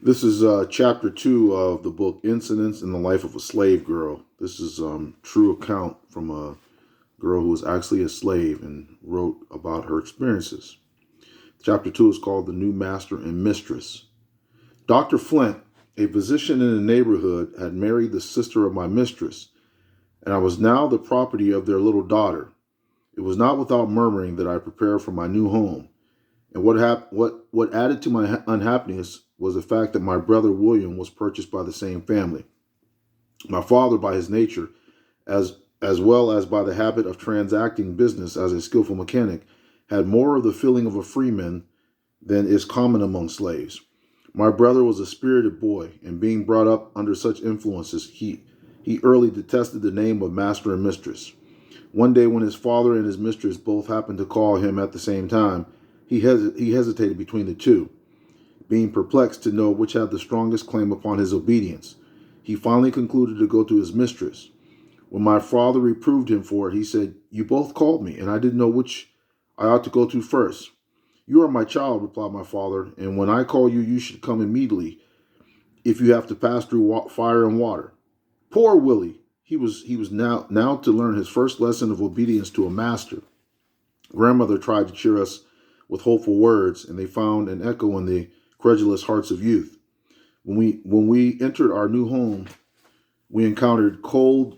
This is chapter 2 of the book Incidents in the Life of a Slave Girl. This is true account from a girl who was actually a slave and wrote about her experiences. Chapter 2 is called The New Master and Mistress. Dr. Flint, a physician in the neighborhood, had married the sister of my mistress, and I was now the property of their little daughter. It was not without murmuring that I prepared for my new home. And what added to my unhappiness was the fact that my brother William was purchased by the same family. My father, by his nature, as well as by the habit of transacting business as a skillful mechanic, had more of the feeling of a freeman than is common among slaves. My brother was a spirited boy, and being brought up under such influences, he early detested the name of master and mistress. One day, when his father and his mistress both happened to call him at the same time, he hesitated between the two, being perplexed to know which had the strongest claim upon his obedience. He finally concluded to go to his mistress. When my father reproved him for it, he said, "You both called me, and I didn't know which I ought to go to first." "You are my child," replied my father, "and when I call you, you should come immediately if you have to pass through fire and water." Poor Willie! He was now to learn his first lesson of obedience to a master. Grandmother tried to cheer us with hopeful words, and they found an echo in the credulous hearts of youth. When we entered our new home, we encountered cold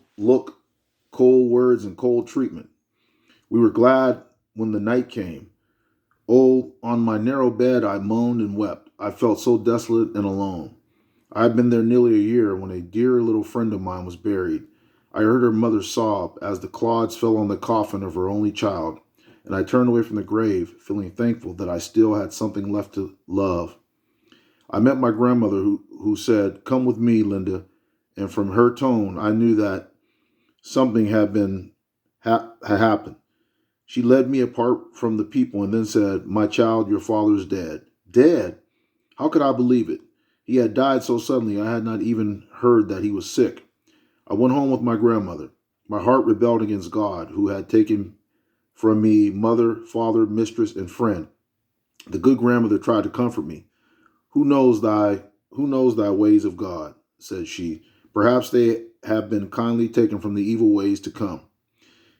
words, and cold treatment. We were glad when the night came. Oh, on my narrow bed I moaned and wept. I felt so desolate and alone. I had been there nearly a year when a dear little friend of mine was buried. I heard her mother sob as the clods fell on the coffin of her only child, and I turned away from the grave, feeling thankful that I still had something left to love. I met my grandmother who said, "Come with me, Linda," and from her tone I knew that something had happened. She led me apart from the people and then said, "My child, your father's dead." Dead? How could I believe it? He had died so suddenly I had not even heard that he was sick. I went home with my grandmother. My heart rebelled against God, who had taken from me mother, father, mistress, and friend. The good grandmother tried to comfort me. Who knows thy ways of God, said she. Perhaps they have been kindly taken from the evil ways to come.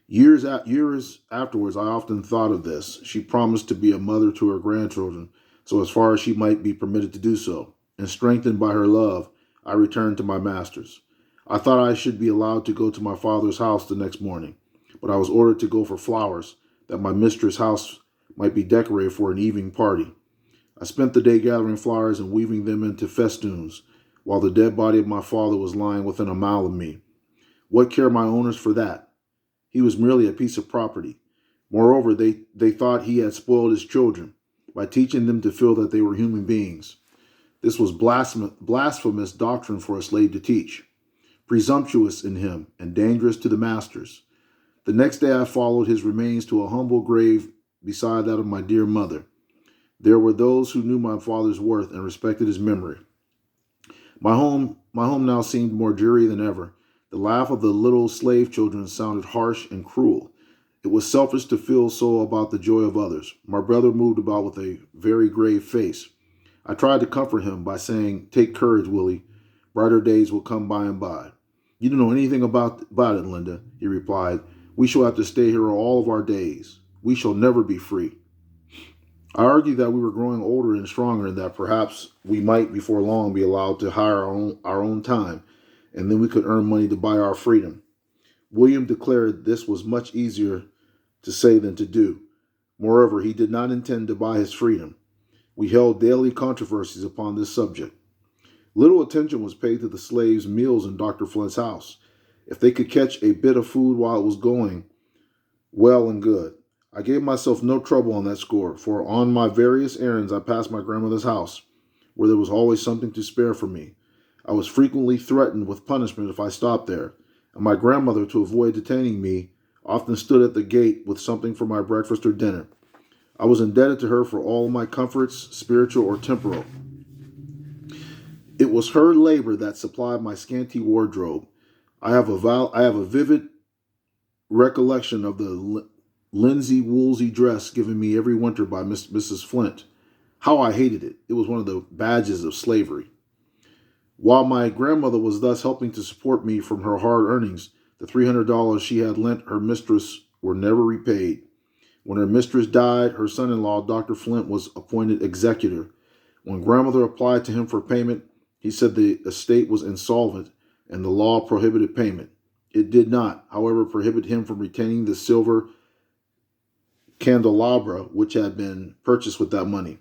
Years afterwards, I often thought of this. She promised to be a mother to her grandchildren, so as far as she might be permitted to do so. And strengthened by her love, I returned to my master's. I thought I should be allowed to go to my father's house the next morning, but I was ordered to go for flowers, that my mistress' house might be decorated for an evening party. I spent the day gathering flowers and weaving them into festoons, while the dead body of my father was lying within a mile of me. What cared my owners for that? He was merely a piece of property. Moreover, they thought he had spoiled his children by teaching them to feel that they were human beings. This was blasphemous doctrine for a slave to teach, presumptuous in him and dangerous to the masters. The next day I followed his remains to a humble grave beside that of my dear mother. There were those who knew my father's worth and respected his memory. My home now seemed more dreary than ever. The laugh of the little slave children sounded harsh and cruel. It was selfish to feel so about the joy of others. My brother moved about with a very grave face. I tried to comfort him by saying, "Take courage, Willie. Brighter days will come by and by." "You don't know anything about it, Linda," he replied. "We shall have to stay here all of our days. We shall never be free." I argued that we were growing older and stronger and that perhaps we might before long be allowed to hire our own time, and then we could earn money to buy our freedom. William declared this was much easier to say than to do. Moreover, he did not intend to buy his freedom. We held daily controversies upon this subject. Little attention was paid to the slaves' meals in Dr. Flint's house. If they could catch a bit of food while it was going, well and good. I gave myself no trouble on that score, for on my various errands I passed my grandmother's house, where there was always something to spare for me. I was frequently threatened with punishment if I stopped there, and my grandmother, to avoid detaining me, often stood at the gate with something for my breakfast or dinner. I was indebted to her for all my comforts, spiritual or temporal. It was her labor that supplied my scanty wardrobe. I have a vivid recollection of the linsey woolsey dress given me every winter by Mrs. Flint. How I hated it. It was one of the badges of slavery. While my grandmother was thus helping to support me from her hard earnings, the $300 she had lent her mistress were never repaid. When her mistress died, her son-in-law, Dr. Flint, was appointed executor. When grandmother applied to him for payment, he said the estate was insolvent and the law prohibited payment. It did not, however, prohibit him from retaining the silver candelabra which had been purchased with that money.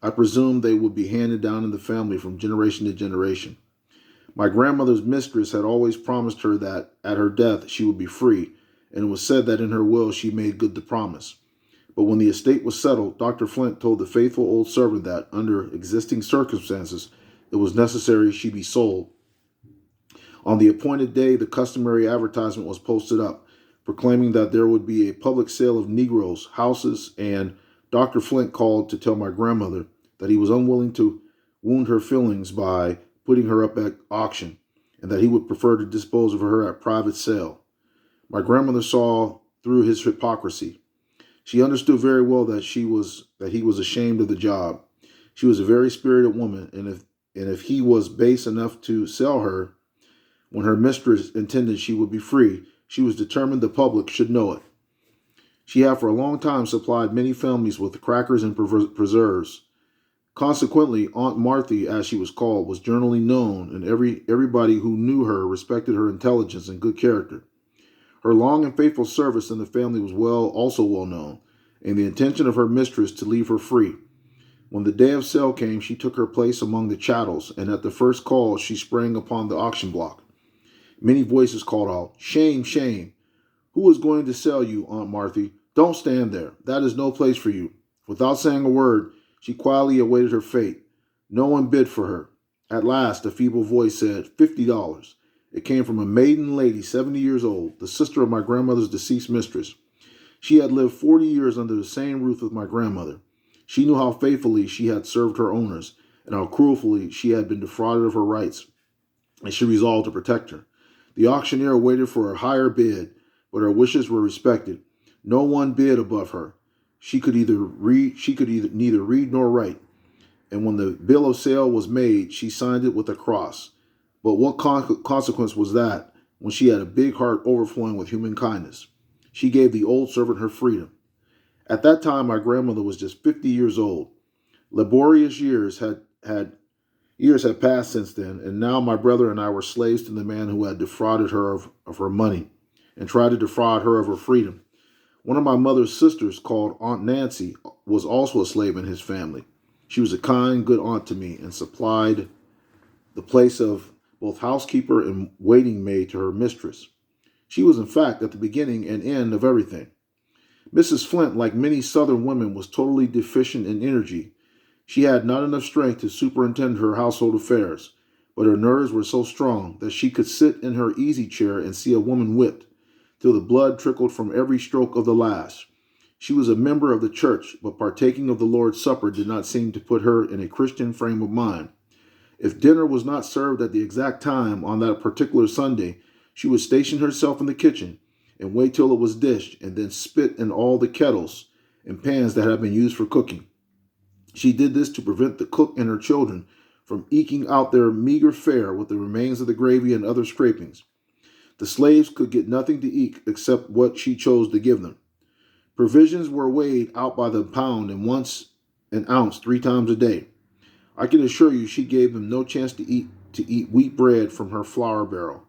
I presumed they would be handed down in the family from generation to generation. My grandmother's mistress had always promised her that at her death she would be free, and it was said that in her will she made good the promise. But when the estate was settled, Dr. Flint told the faithful old servant that, under existing circumstances, it was necessary she be sold. On the appointed day, the customary advertisement was posted up, proclaiming that there would be a public sale of Negroes, houses, and Dr. Flint called to tell my grandmother that he was unwilling to wound her feelings by putting her up at auction, and that he would prefer to dispose of her at private sale. My grandmother saw through his hypocrisy. She understood very well that he was ashamed of the job. She was a very spirited woman, and if he was base enough to sell her, when her mistress intended she would be free, she was determined the public should know it. She had for a long time supplied many families with crackers and preserves. Consequently, Aunt Marthy, as she was called, was generally known, and everybody who knew her respected her intelligence and good character. Her long and faithful service in the family was also well known, and the intention of her mistress to leave her free. When the day of sale came, she took her place among the chattels, and at the first call she sprang upon the auction block. Many voices called out, "Shame, shame! Who is going to sell you, Aunt Marthy? Don't stand there. That is no place for you." Without saying a word, she quietly awaited her fate. No one bid for her. At last, a feeble voice said, $50. It came from a maiden lady, 70 years old, the sister of my grandmother's deceased mistress. She had lived 40 years under the same roof with my grandmother. She knew how faithfully she had served her owners, and how cruelly she had been defrauded of her rights, and she resolved to protect her. The auctioneer waited for a higher bid, but her wishes were respected. No one bid above her. She could neither read nor write, and when the bill of sale was made, she signed it with a cross. But what consequence was that when she had a big heart overflowing with human kindness? She gave the old servant her freedom. At that time, my grandmother was just 50 years old. Laborious years had passed since then, and now my brother and I were slaves to the man who had defrauded her of her money and tried to defraud her of her freedom. One of my mother's sisters, called Aunt Nancy, was also a slave in his family. She was a kind, good aunt to me and supplied the place of both housekeeper and waiting maid to her mistress. She was, in fact, at the beginning and end of everything. Mrs. Flint, like many Southern women, was totally deficient in energy. She had not enough strength to superintend her household affairs, but her nerves were so strong that she could sit in her easy chair and see a woman whipped, till the blood trickled from every stroke of the lash. She was a member of the church, but partaking of the Lord's Supper did not seem to put her in a Christian frame of mind. If dinner was not served at the exact time on that particular Sunday, she would station herself in the kitchen and wait till it was dished, and then spit in all the kettles and pans that had been used for cooking. She did this to prevent the cook and her children from eking out their meager fare with the remains of the gravy and other scrapings. The slaves could get nothing to eat except what she chose to give them. Provisions were weighed out by the pound and once an ounce 3 times a day. I can assure you she gave them no chance to eat wheat bread from her flour barrel.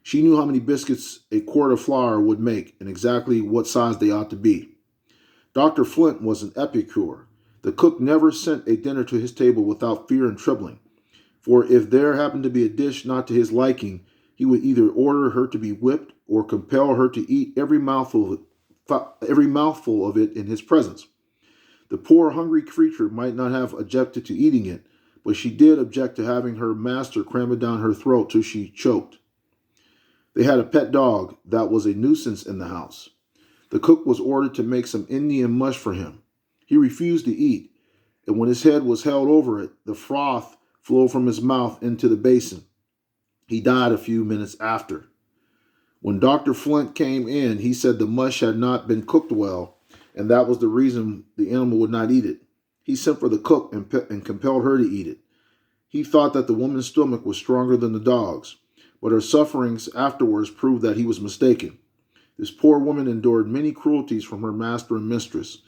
She knew how many biscuits a quart of flour would make and exactly what size they ought to be. Dr. Flint was an epicure. The cook never sent a dinner to his table without fear and trembling, for if there happened to be a dish not to his liking, he would either order her to be whipped or compel her to eat every mouthful of it in his presence. The poor hungry creature might not have objected to eating it, but she did object to having her master cram it down her throat till she choked. They had a pet dog that was a nuisance in the house. The cook was ordered to make some Indian mush for him. He refused to eat, and when his head was held over it, the froth flowed from his mouth into the basin. He died a few minutes after. When Dr. Flint came in, he said the mush had not been cooked well, and that was the reason the animal would not eat it. He sent for the cook and compelled her to eat it. He thought that the woman's stomach was stronger than the dog's, but her sufferings afterwards proved that he was mistaken. This poor woman endured many cruelties from her master and mistress.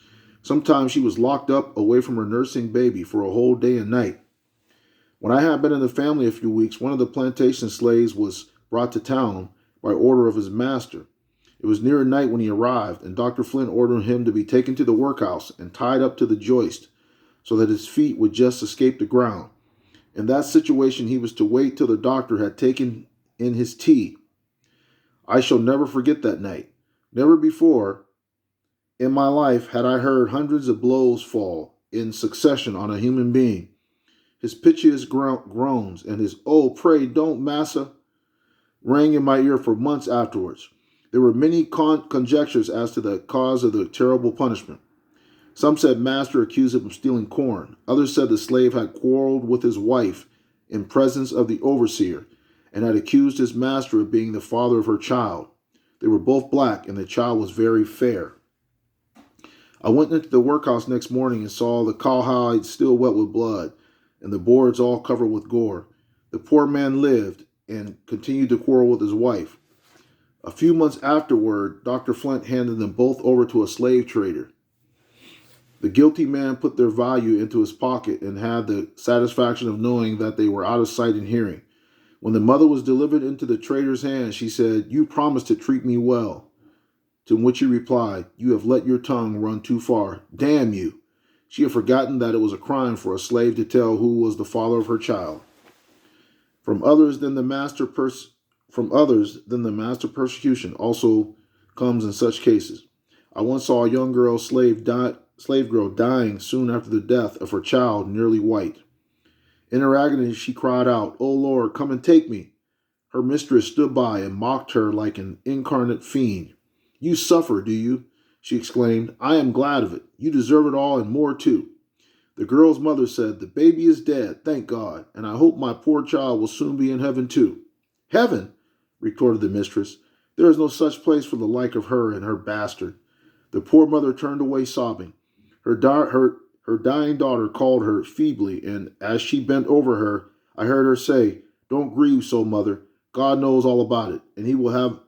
Sometimes she was locked up away from her nursing baby for a whole day and night. When I had been in the family a few weeks, one of the plantation slaves was brought to town by order of his master. It was near night when he arrived, and Dr. Flint ordered him to be taken to the workhouse and tied up to the joist so that his feet would just escape the ground. In that situation, he was to wait till the doctor had taken in his tea. I shall never forget that night. Never before in my life had I heard hundreds of blows fall in succession on a human being. His piteous groans and his, "Oh, pray don't, massa," rang in my ear for months afterwards. There were many conjectures as to the cause of the terrible punishment. Some said master accused him of stealing corn. Others said the slave had quarreled with his wife in presence of the overseer and had accused his master of being the father of her child. They were both black, and the child was very fair. I went into the workhouse next morning and saw the cowhide still wet with blood, and the boards all covered with gore. The poor man lived and continued to quarrel with his wife. A few months afterward, Dr. Flint handed them both over to a slave trader. The guilty man put their value into his pocket and had the satisfaction of knowing that they were out of sight and hearing. When the mother was delivered into the trader's hands, she said, "You promised to treat me well." To which he replied, "You have let your tongue run too far. Damn you." She had forgotten that it was a crime for a slave to tell who was the father of her child. From others than the master persecution also comes in such cases. I once saw a young girl slave girl dying soon after the death of her child, nearly white. In her agony, she cried out, "Oh Lord, come and take me." Her mistress stood by and mocked her like an incarnate fiend. "You suffer, do you?" she exclaimed. "I am glad of it. You deserve it all and more too." The girl's mother said, "The baby is dead, thank God, and I hope my poor child will soon be in heaven too." "Heaven?" retorted the mistress. "There is no such place for the like of her and her bastard." The poor mother turned away sobbing. Her dying daughter called her feebly, and as she bent over her, I heard her say, "Don't grieve so, mother. God knows all about it, and he will have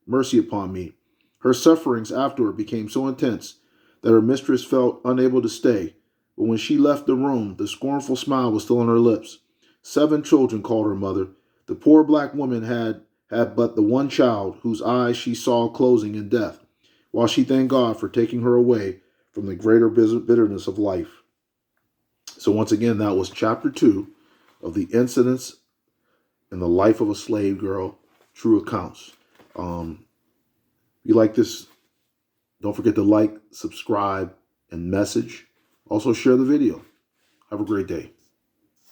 mercy upon me." Her sufferings afterward became so intense that her mistress felt unable to stay, but when she left the room, the scornful smile was still on her lips. 7 children called her mother. The poor black woman had but the one child whose eyes she saw closing in death, while she thanked God for taking her away from the greater bitterness of life. So once again, that was chapter 2 of the incidents in the life of a slave girl, true accounts. If you like this, don't forget to like, subscribe, and message. Also share the video. Have a great day.